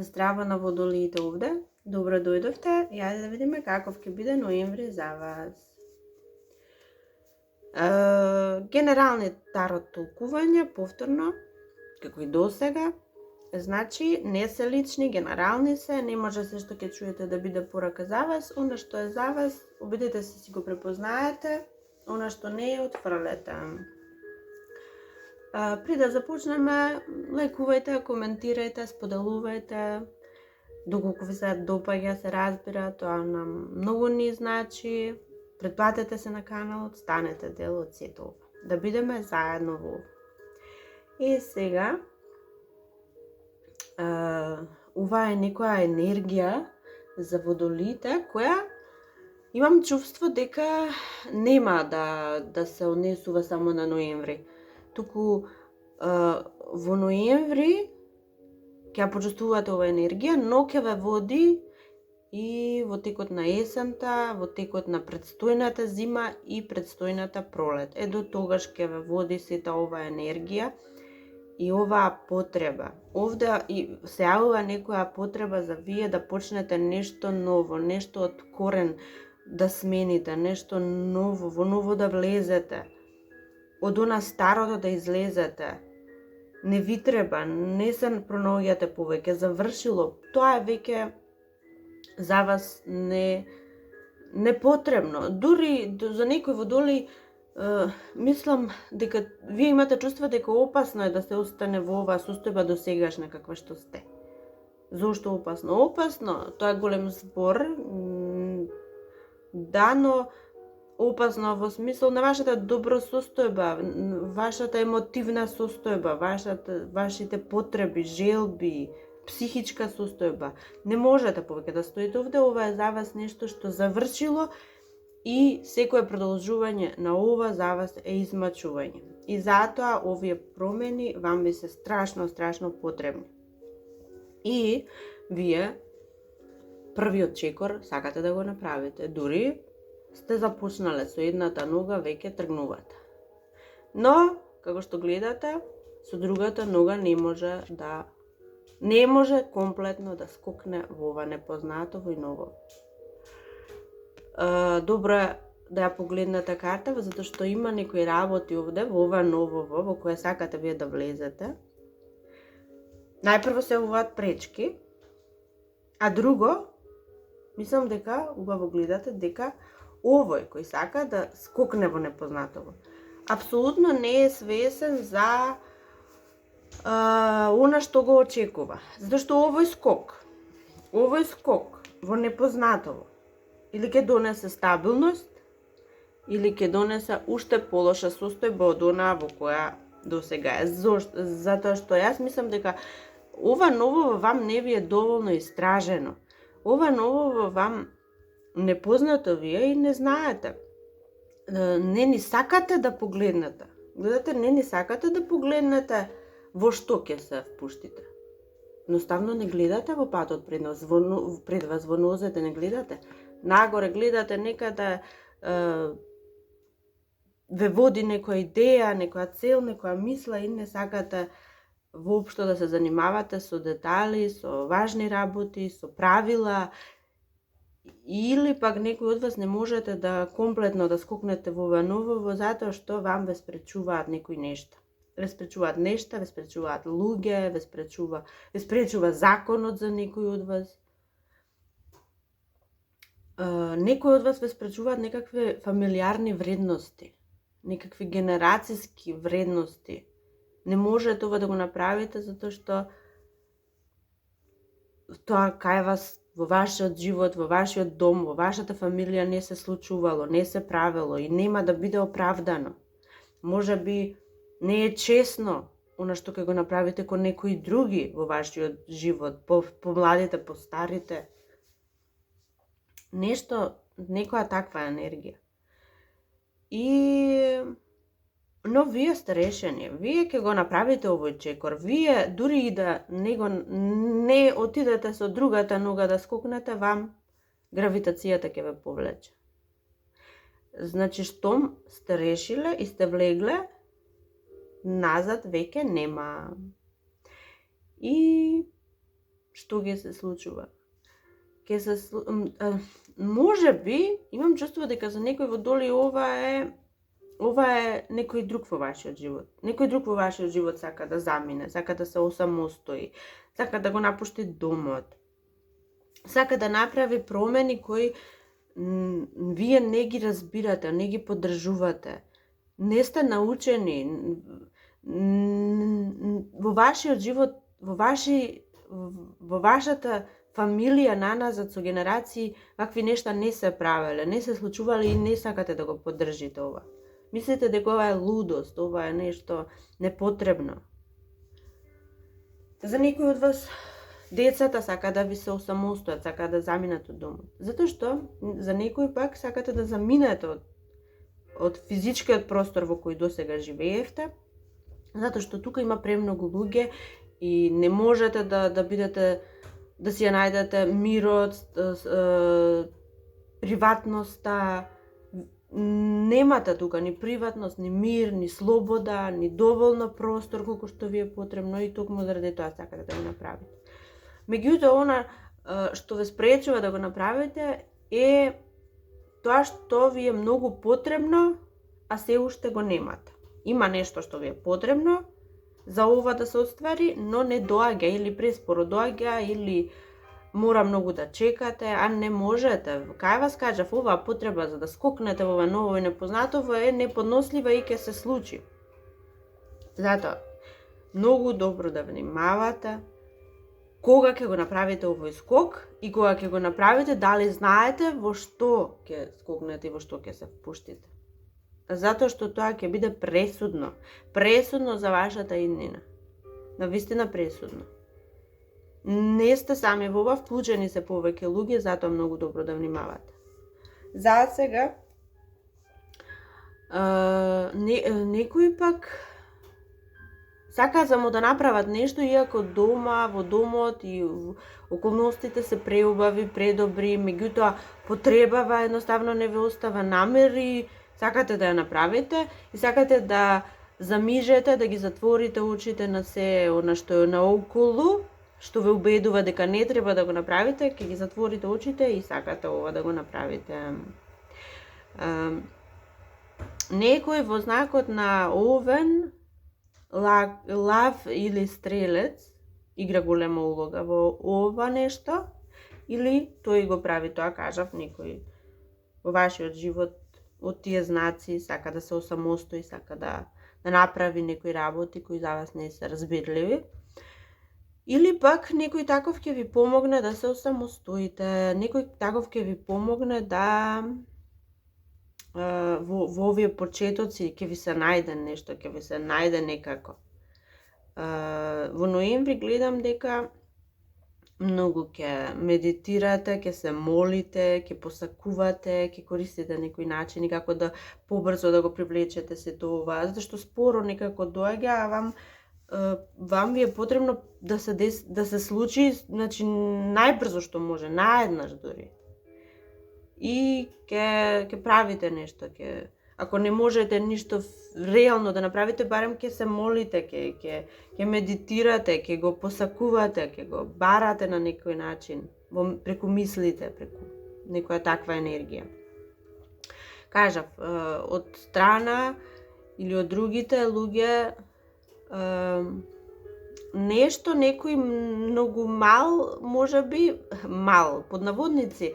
Здраво на водолиите овде. Добро дојдовте. Јаде да видиме каков ќе биде ноември за вас. Генерални тарот толкувања, повторно, како и досега. Значи, не се лични, генерални се, не може се што ќе чуете да биде порака за вас. Она што е за вас, обидете се си го препознаете, она што не е, отфрлете. При да започнеме, лајкувајте, коментирајте, споделувајте, доколку ви се допаѓа, се разбира, тоа нам многу ни значи. Претплатете се на каналот, станете дел од сето ова. Да бидеме заедно во ова. И сега, ова е некоја енергија за водолиите, која имам чувство дека нема да се однесува само на ноември. Туку во ноември ќе ја почувствувате ова енергија, но ќе ве води и во текот на есента, во текот на предстојната зима и предстојната пролет. До тогаш ќе ве води сета ова енергија и оваа потреба. Овде и се јавува некоја потреба за вие да почнете нешто ново, нешто од корен да смените, нешто ново, во ново да влезете. Од она старото да излезете. Не ви треба, не се пронаоѓате повеќе, завршило. Тоа е веќе за вас не потребно. Дури за некој водолей, мислам дека вие имате чувство дека опасно е да се остане во оваа состојба до сегашна каква што сте. Зошто опасно? Опасно, тоа е голем збор, да, но опасно во смисол на вашата добросостојба, вашата емотивна состојба, вашите потреби, желби, психичка состојба. Не можете повеќе да стоите овде, ова е за вас нешто што завршило и секое продолжување на ова за вас е измачување. И затоа овие промени вам би се страшно потребни. И вие првиот чекор сакате да го направите, дури сте започнале со едната нога, веќе тргнувате. Но, како што гледате, со другата нога не може комплетно да скокне во ова непознатово и ново. Добро е да ја погледнете картава, затоа што има некои работи овде, во ова новово, во кое сакате вие да влезете. Најпрво се јавуваат пречки, а друго, мислам дека, убаво гледате, дека овој кој сака да скокне во непознатово, апсолутно не е свесен за она што го очекува. Затоа што овој скок во непознатово или ќе донесе стабилност, или ќе донесе уште полоша состојба од онаа во која досега е. Затоа што јас мислам дека ова ново вам не ви е доволно истражено. Ова ново вам непознато вие и не знаете. Не ни сакате да погледнете. Гледате, не ни сакате да погледнете во што ќе се впуштите. Едноставно не гледате во патот пред вас, во нозете не гледате. Нагоре гледате некаде ве води некоја идеја, некоја цел, некоја мисла и не сакате воопшто да се занимавате со детали, со важни работи, со правила, или пак некој од вас не можете да комплетно да скокнете во ова ново, затоа што вам ве спречуваат некои нешта. Ве спречуваат нешта, ве спречуваат луѓе, ве спречува законот за некој од вас. Некој од вас ве спречуваат некакви фамилиарни вредности, некакви генерацијски вредности. Не можете ова да го направите затоа што тоа кај вас во вашиот живот, во вашиот дом, во вашата фамилија не се случувало, не се правело и нема да биде оправдано. Може би не е честно она што ќе го направите кон некои други во вашиот живот, по младите, по старите. Некоја таква енергија. Но вие сте решени, вие ќе го направите овој чекор, вие дури и да не отидете со другата нога да скокнете, вам гравитацијата ќе ве повлече. Значи, штом сте решиле и сте влегле, назад веќе нема. И што ќе се случува. Може би, имам чувство дека за некој водолей ова е некој друг во вашиот живот. Некој друг во вашиот живот сака да замине, сака да се осамостои, сака да го напушти домот, сака да направи промени кои вие не ги разбирате, не ги поддржувате. Не сте научени во вашиот живот, во вашата фамилија наназад со генерации, вакви нешта не се правеле, не се случувале и не сакате да го поддржите ова. Мислите дека ова е лудост, ова е нешто непотребно. За некои од вас децата сака да ви се осамостојат, сака да заминат од домот. Затоа што за некои пак сакате да заминете од физичкиот простор во кој досега живеевте, затоа што тука има премногу луѓе и не можете да бидете, да си ја најдете мирот, приватноста. Немате тука ни приватност, ни мир, ни слобода, ни доволно простор колку што ви е потребно и токму заради тоа сакате да го направите. Меѓутоа, она што ве спречува да го направите е тоа што ви е многу потребно, а се уште го немате. Има нешто што ви е потребно за ова да се оствари, но не доаѓа или преспоро доаѓа или мора многу да чекате, а не можете. Кај вас кажав, оваа потреба за да скокнете во ова ново и непознатово е неподнослива и ќе се случи. Затоа, многу добро да внимавате кога ќе го направите овој скок и кога ќе го направите, дали знаете во што ќе скокнете и во што ќе се впуштите. Затоа што тоа ќе биде пресудно. Пресудно за вашата иднина. Навистина пресудно. Не сте сами во ова, вклучени се повеќе луѓе, затоа многу добро да внимавате. За сега, некои пак сакаат само да направат нешто, иако дома, во домот и околностите се преубави, предобри, меѓутоа потребава едноставно не ве остава намери, сакате да ја направите и сакате да замижете, да ги затворите очите на се она што е наоколу, што ве убедува дека не треба да го направите, ќе ги затворите очите и сакате ова да го направите. Некој во знакот на Овен, Лав или Стрелец игра голема улога во ова нешто, или тој го прави тоа, кажав, некој во вашиот живот од тие знаци сака да се осамостои, сака да направи некои работи кои за вас не се разбирливи. Или пак некој таков ќе ви помогне да се осамостоите, некој таков ќе ви помогне да во овие почетоци ќе ви се најде нешто, ќе ви се најде некако. Во ноември гледам дека многу ќе медитирате, ќе се молите, ќе посакувате, ќе користите некои начини како да побрзо да го привлечете сето ова, зашто споро некако доаѓа, а вам ви е потребно да се случи, значи најбрзо што може, наеднаш дури. И ќе правите нешто, ако не можете ништо реално да направите, барем ќе се молите, ќе медитирате, ќе го посакувате, ќе го барате на некој начин, преку мислите, преку некоја таква енергија. Кажав, од страна или од другите луѓе нешто, некој многу мал, можеби мал, под наводници,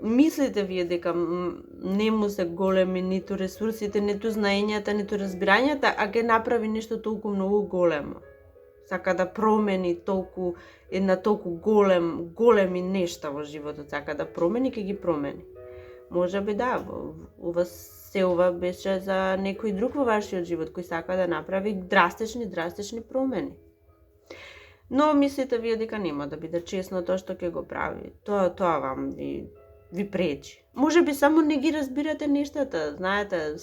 мислите вие дека не му се големи ниту ресурсите, ниту знаењата, ниту разбирањата, а ќе направи нешто толку многу големо. Сака да промени толку големи нешта во животот, сака да промени, ќе ги промени. Можеби да, ова беше за некој друг во вашиот живот кој сака да направи драстични промени. Но мислите вие дека нема да биде честно тоа што ќе го прави. Тоа вам ви пречи. Можеби само не ги разбирате нештата, знаете,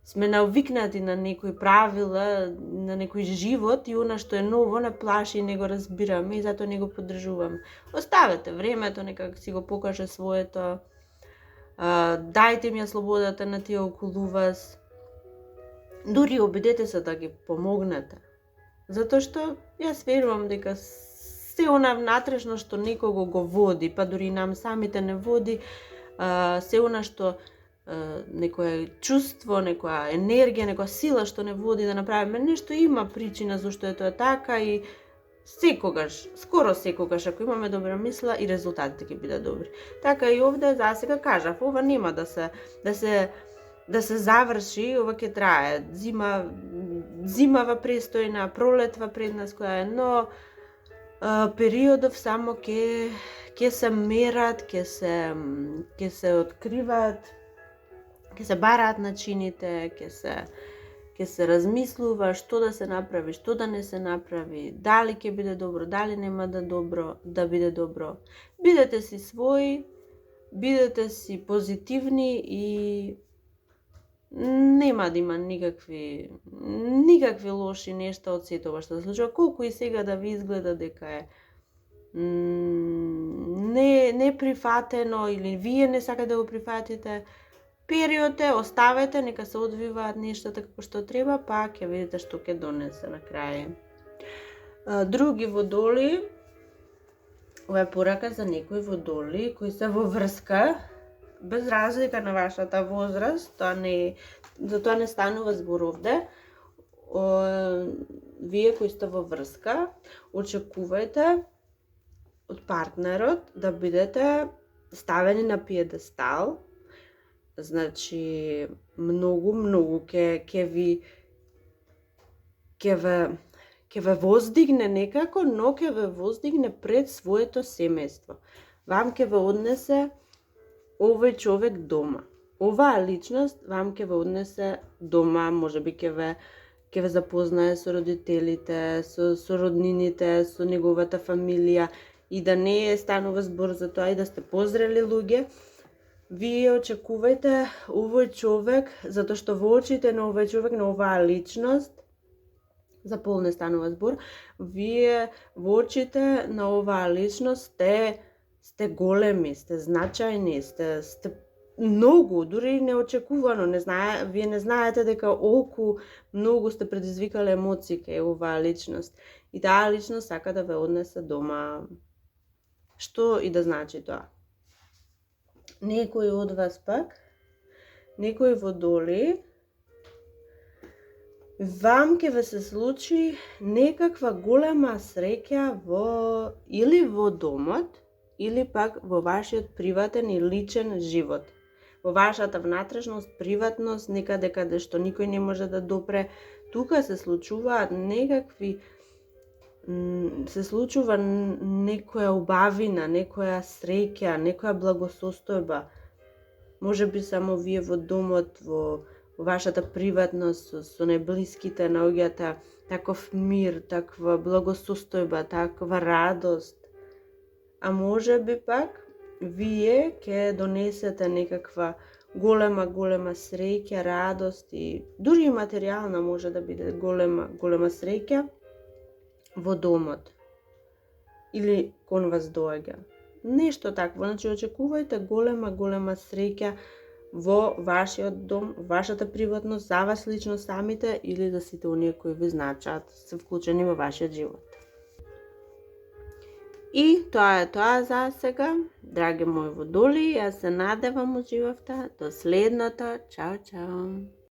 сме навикнати на некои правила, на некој живот и она што е ново не плаши и не го разбираме и затоа не го поддржуваме. Оставете времето, нека си го покаже своето. Дајте ми ја слободата на тие околу вас. Дури обидете се да ги помогнете. Затоа што јас верувам дека се она внатрешно што некого го води, па дури нам самите не води, се она што некое чувство, некоја енергија, некоја сила што не води да направиме нешто, има причина зашто е тоа така и секогаш, скоро секогаш, ако имаме добра мисла, и резултатите ќе бидат добри. Така и овде засега кажав, ова нема да се заврши, ова ќе трае. Зимава престојна, пролетва пред нас која е, но периодов само ќе се мерат, ќе се откриваат, ќе се бараат начините, ќе се размислува што да се направи, што да не се направи, дали ќе биде добро, дали нема да биде добро. Бидете си своји, бидете си позитивни и нема да има никакви лоши нешта од сето ова што се случува, колку и сега да ви изгледа дека е неприфатено или вие не сакате да го прифатите. Период е, оставете, нека се одвиваат нештата како што треба, па ќе видите што ќе донесе на крај. Други водоли, ова е порака за некои водоли кои се во врска, без разлика на вашата возраст, за тоа не станува збор овде. Вие кои сте во врска, очекувајте од партнерот да бидете ставени на пиедестал. Значи, многу ќе ве воздигне некако, но ќе ве воздигне пред своето семејство. Вам ќе ве однесе овој човек дома. Оваа личност вам ќе ве однесе дома, можеби ќе ве запознае со родителите, со роднините, со неговата фамилија, и да не станува збор за тоа и да сте позрели луѓе. Вие очекувајте овој човек, затоа што во очите на овој човек, на оваа личност, за пол не станува збор, вие во очите на оваа личност сте големи, сте значајни, сте многу, дури неочекувано, вие не знаете дека олку многу сте предизвикале емоции кај оваа личност. И таа личност сака да ве однесе дома. Што и да значи тоа. Некои од вас пак, некои водоли, вам ќе ве се случи некаква голема среќа или во домот, или пак во вашиот приватен и личен живот. Во вашата внатрешност, приватност, некаде каде што никој не може да допре, тука се случуваат се случува некоја убавина, некоја среќа, некоја благосостојба. Може би само вие во домот, во вашата приватност, со најблиските наоѓате таков мир, таква благосостојба, таква радост. А може би пак вие ќе донесете некаква голема среќа, радост и дури и материјална може да биде голема среќа во домот или кон вас доаѓа. Нешто такво, значи очекувајте голема среќа во вашиот дом, вашата приватност, за вас лично самите или за сите оние кои ви значат, се вклучени во вашиот живот. И тоа е тоа за сега, драги мои водоли, јас се надевам уживавте. До следното, чао!